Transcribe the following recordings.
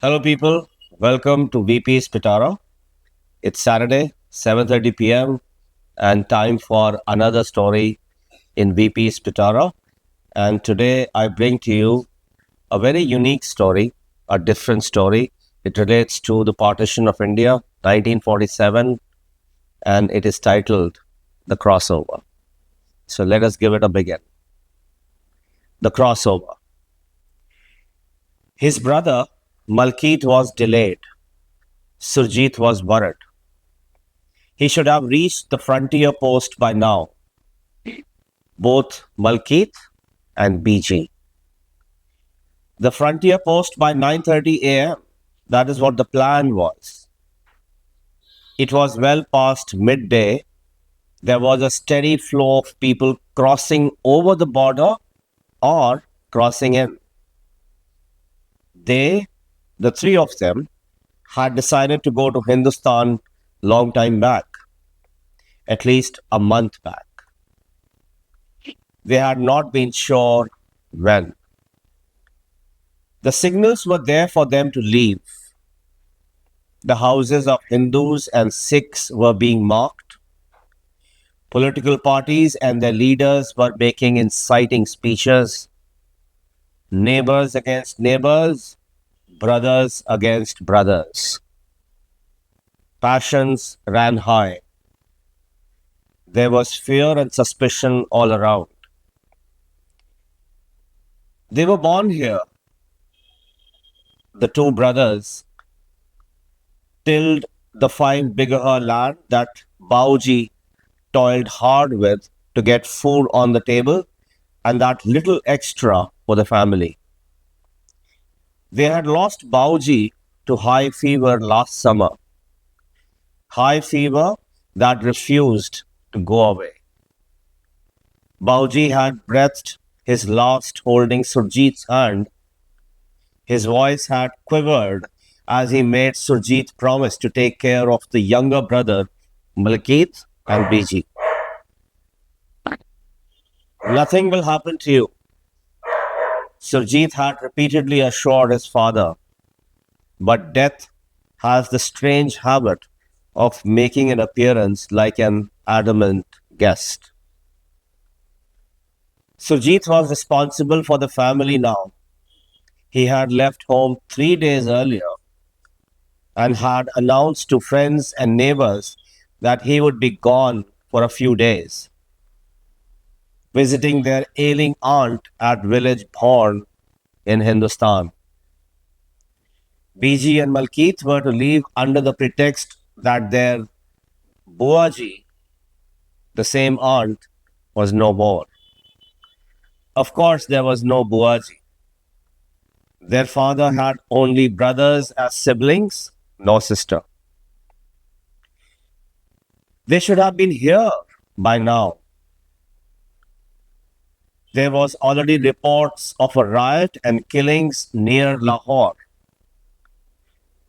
Hello, people. Welcome to VP's Pitara. It's Saturday, 7:30 p.m., and time for another story in VP's Pitara. And today I bring to you a very unique story, a different story. It relates to the partition of India, 1947, and it is titled The Crossover. So let us give it a begin. The Crossover. His brother, Malkit, was delayed. Surjit was worried. He should have reached the frontier post by now, both Malkit and BG. The frontier post by 9:30 a.m. That is what the plan was. It was well past midday. There was a steady flow of people crossing over the border or crossing in. They, the three of them, had decided to go to Hindustan long time back, at least a month back. They had not been sure when. The signals were there for them to leave. The houses of Hindus and Sikhs were being marked. Political parties and their leaders were making inciting speeches. Neighbors against neighbors, brothers against brothers. Passions ran high. There was fear and suspicion all around. They were born here, the two brothers, tilled the 5 bigger land that Bauji toiled hard with to get food on the table and that little extra for the family. They had lost Bauji to high fever last summer. High fever that refused to go away. Bauji had breathed his last holding Surjit's hand. His voice had quivered as he made Surjit promise to take care of the younger brother, Malkit and Biji. Nothing will happen to you, Surjit had repeatedly assured his father. But death has the strange habit of making an appearance like an adamant guest. Surjit was responsible for the family now. He had left home 3 days earlier and had announced to friends and neighbors that he would be gone for a few days, visiting their ailing aunt at village Bhorn in Hindustan. BG and Malkit were to leave under the pretext that their Buaji, the same aunt, was no more. Of course, there was no Buaji. Their father had only brothers as siblings, no sister. They should have been here by now. There was already reports of a riot and killings near Lahore.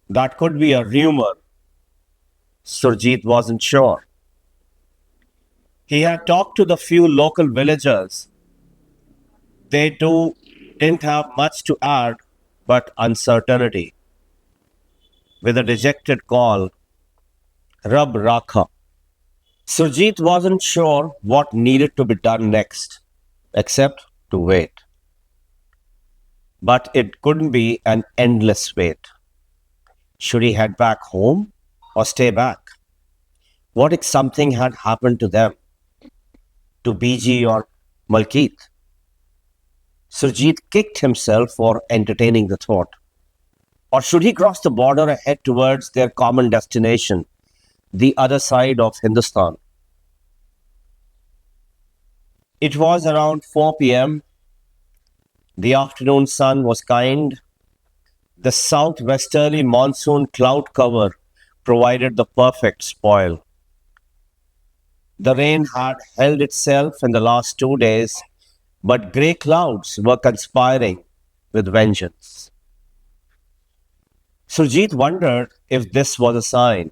That could be a rumor. Surjit wasn't sure. He had talked to the few local villagers. They too didn't have much to add but uncertainty. With a dejected call, Rab Rakha. Surjit wasn't sure what needed to be done next, except to wait. But it couldn't be an endless wait. Should he head back home or stay back? What if something had happened to them? To BG or Malkit? Surjit kicked himself for entertaining the thought. Or should he cross the border and head towards their common destination, the other side of Hindustan? It was around 4 p.m. The afternoon sun was kind. The southwesterly monsoon cloud cover provided the perfect spoil. The rain had held itself in the last 2 days, but grey clouds were conspiring with vengeance. Surjit wondered if this was a sign.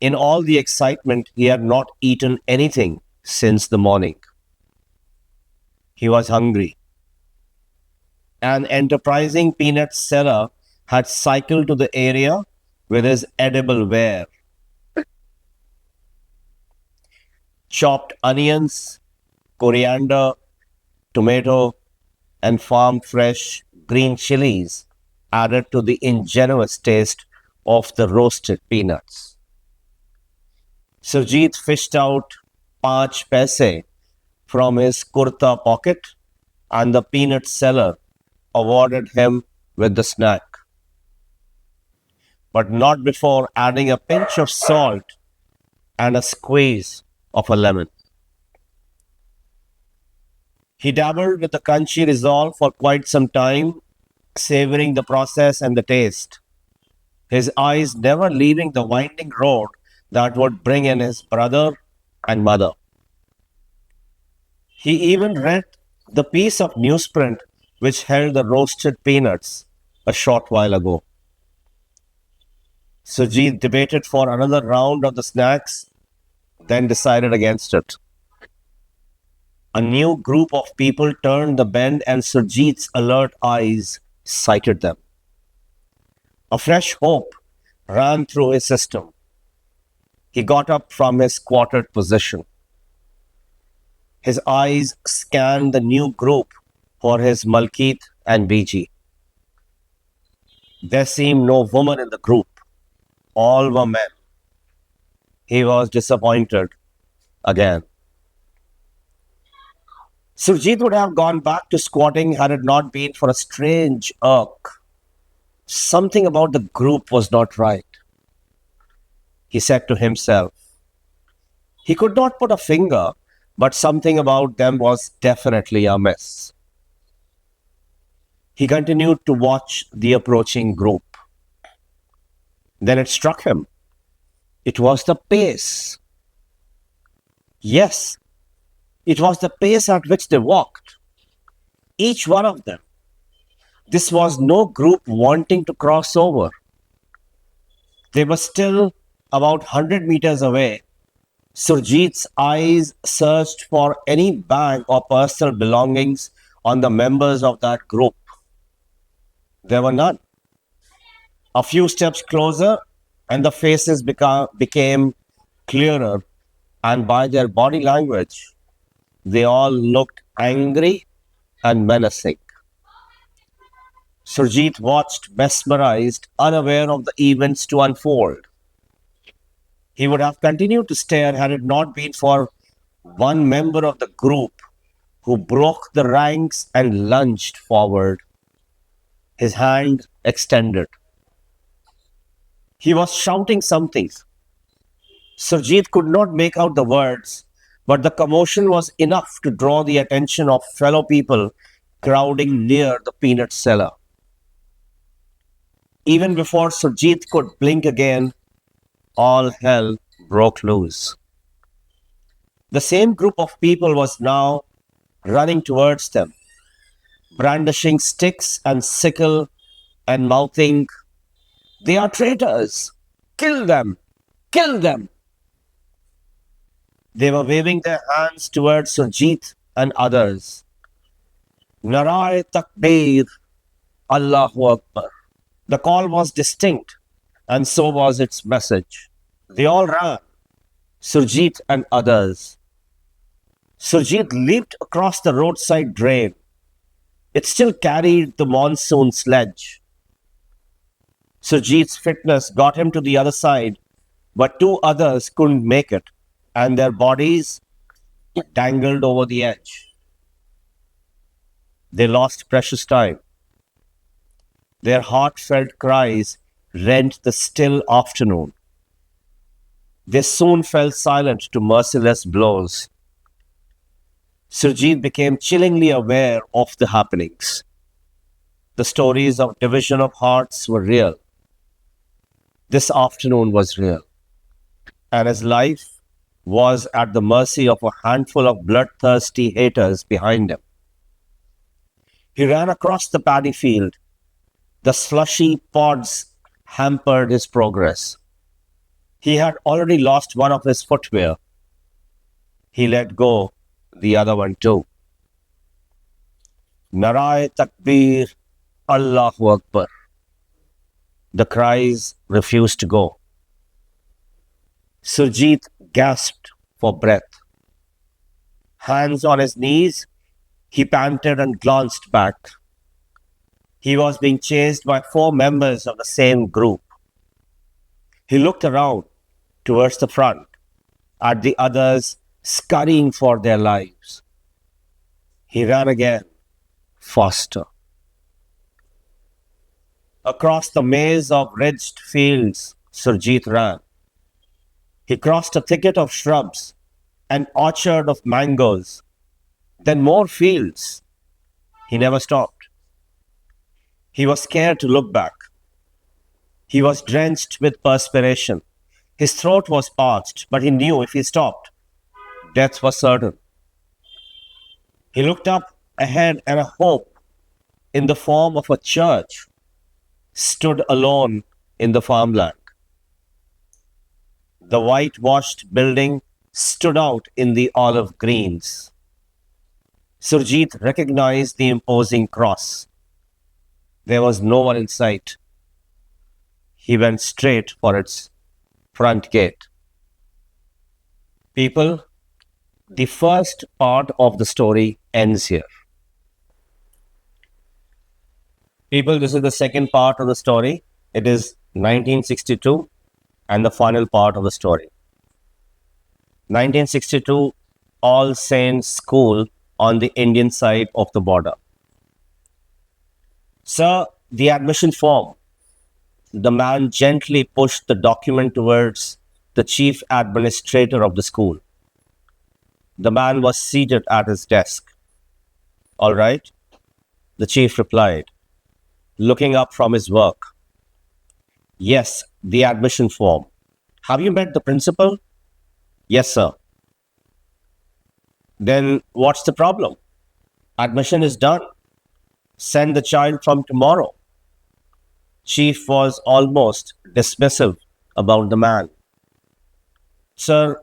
In all the excitement, he had not eaten anything since the morning. He was hungry. An enterprising peanut seller had cycled to the area with his edible ware. Chopped onions, coriander, tomato, and farm fresh green chilies added to the ingenuous taste of the roasted peanuts. Surjit fished out 5 paise from his kurta pocket, and the peanut seller awarded him with the snack, but not before adding a pinch of salt and a squeeze of a lemon. He dabbled with the crunchy resolve for quite some time, savoring the process and the taste, his eyes never leaving the winding road that would bring in his brother and mother. He even read the piece of newsprint which held the roasted peanuts a short while ago. Sujit debated for another round of the snacks, then decided against it. A new group of people turned the bend and Surjit's alert eyes sighted them. A fresh hope ran through his system. He got up from his squatted position. His eyes scanned the new group for his Malkit and Biji. There seemed no woman in the group. All were men. He was disappointed again. Surjit would have gone back to squatting had it not been for a strange irk. Something about the group was not right, he said to himself. He could not put a finger, but something about them was definitely amiss. He continued to watch the approaching group. Then it struck him. It was the pace. Yes, it was the pace at which they walked. Each one of them. This was no group wanting to cross over. They were still about 100 meters away. Surjit's eyes searched for any bag or personal belongings on the members of that group. There were none. A few steps closer, and the faces became clearer, and by their body language, they all looked angry and menacing. Surjit watched mesmerized, unaware of the events to unfold. He would have continued to stare had it not been for one member of the group who broke the ranks and lunged forward, his hand extended. He was shouting something. Surjit could not make out the words, but the commotion was enough to draw the attention of fellow people crowding near the peanut seller. Even before Surjit could blink again, all hell broke loose. The same group of people was now running towards them, brandishing sticks and sickle and mouthing, "They are traitors! Kill them! Kill them!" They were waving their hands towards Surjit and others. Narai Takbir, Allahu Akbar. The call was distinct, and so was its message. They all ran, Surjit and others. Surjit leaped across the roadside drain. It still carried the monsoon sledge. Surjit's fitness got him to the other side, but two others couldn't make it, and their bodies dangled over the edge. They lost precious time. Their heartfelt cries rent the still afternoon. They soon fell silent to merciless blows. Surjit became chillingly aware of the happenings. The stories of division of hearts were real. This afternoon was real. And his life was at the mercy of a handful of bloodthirsty haters behind him. He ran across the paddy field. The slushy pods hampered his progress. He had already lost one of his footwear. He let go the other one too. Narai Takbir, Allahu Akbar. The cries refused to go. Surjit gasped for breath. Hands on his knees, he panted and glanced back. He was being chased by 4 members of the same group. He looked around towards the front at the others scurrying for their lives. He ran again, faster. Across the maze of ridged fields, Surjit ran. He crossed a thicket of shrubs, an orchard of mangoes, then more fields. He never stopped. He was scared to look back. He was drenched with perspiration. His throat was parched, but he knew if he stopped, death was certain. He looked up ahead, and a hope in the form of a church stood alone in the farmland. The whitewashed building stood out in the olive greens. Surjit recognized the imposing cross. There was no one in sight. He went straight for its front gate. People, the first part of the story ends here. People, this is the second part of the story. It is 1962 and the final part of the story. 1962, All Saints School on the Indian side of the border. Sir, the admission form. The man gently pushed the document towards the chief administrator of the school. The man was seated at his desk. All right, the chief replied, looking up from his work. Yes, the admission form. Have you met the principal? Yes, sir. Then what's the problem? Admission is done. Send the child from tomorrow. Chief was almost dismissive about the man. Sir,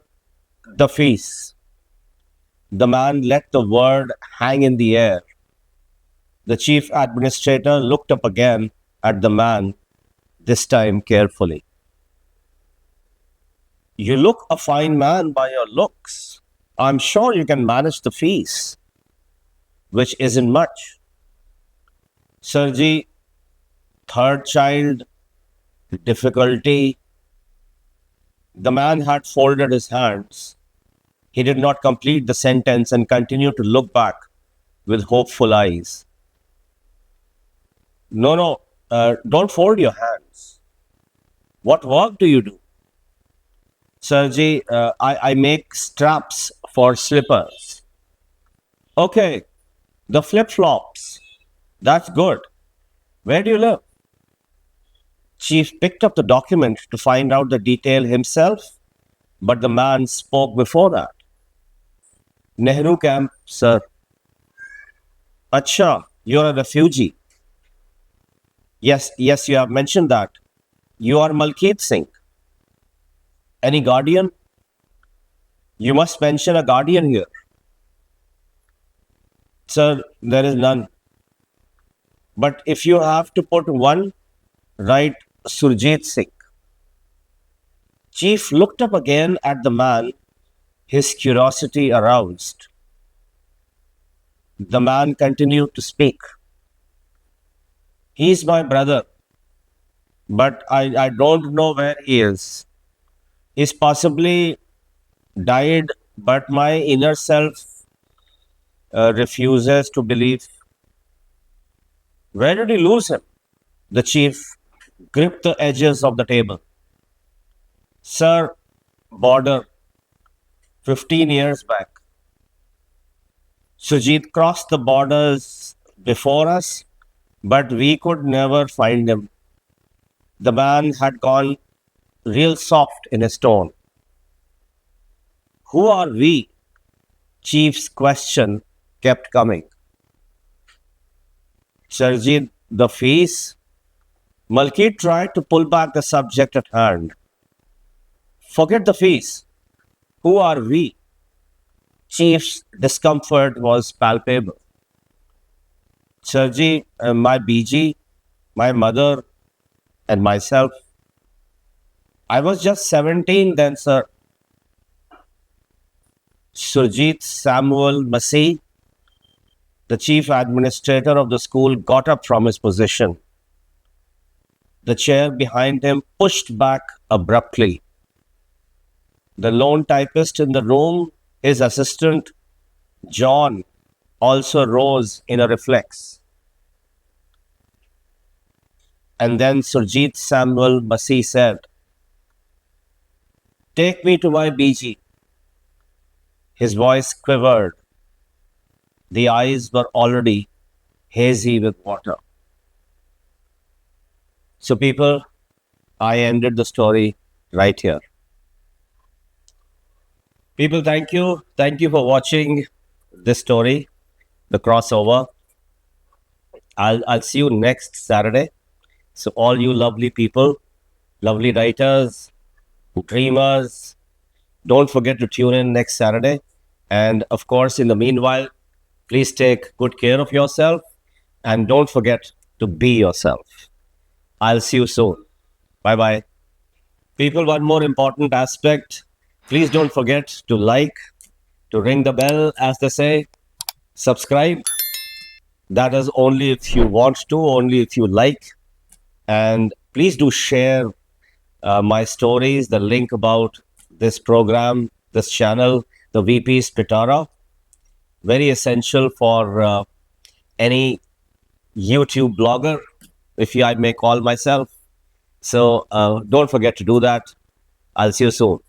the fees. The man let the word hang in the air. The chief administrator looked up again at the man, this time carefully. You look a fine man by your looks. I'm sure you can manage the fees, which isn't much. Sirji, third child, difficulty. The man had folded his hands. He did not complete the sentence and continued to look back with hopeful eyes. No, don't fold your hands. What work do you do? Sirji, I make straps for slippers. Okay, the flip-flops. That's good. Where do you live? Chief picked up the document to find out the detail himself, but the man spoke before that. Nehru camp, sir. Acha, you're a refugee. Yes, you have mentioned that. You are Malkeet Singh. Any guardian? You must mention a guardian here. Sir, there is none. But if you have to put one, write Surjit Singh. Chief looked up again at the man, his curiosity aroused. The man continued to speak. He is my brother, but I don't know where he is. He's possibly died, but my inner self refuses to believe. Where did he lose him? The chief gripped the edges of the table. Sir, border, 15 years back. Sujit crossed the borders before us, but we could never find him. The man had gone real soft in his tone. Who are we? Chief's question kept coming. Sarjit, the fees? Malkeet tried to pull back the subject at hand. Forget the fees. Who are we? Chief's discomfort was palpable. Sarji, my BG, my mother, and myself. I was just 17 then, sir. Surjit Samuel Massey, the chief administrator of the school, got up from his position. The chair behind him pushed back abruptly. The lone typist in the room, his assistant, John, also rose in a reflex. And then Surjit Samuel Massey said, "Take me to my BG." His voice quivered. The eyes were already hazy with water. So, people, I ended the story right here. People, thank you. Thank you for watching this story, the crossover. I'll see you next Saturday. So, all you lovely people, lovely writers, dreamers, don't forget to tune in next Saturday. And of course, in the meanwhile, please take good care of yourself and don't forget to be yourself. I'll see you soon. Bye bye. People, one more important aspect. Please don't forget to like, to ring the bell, as they say, subscribe. That is only if you want to, only if you like. And please do share my stories, the link about this program, this channel, the VP's Pitara. Very essential for any YouTube blogger, if I may call myself. So don't forget to do that. I'll see you soon.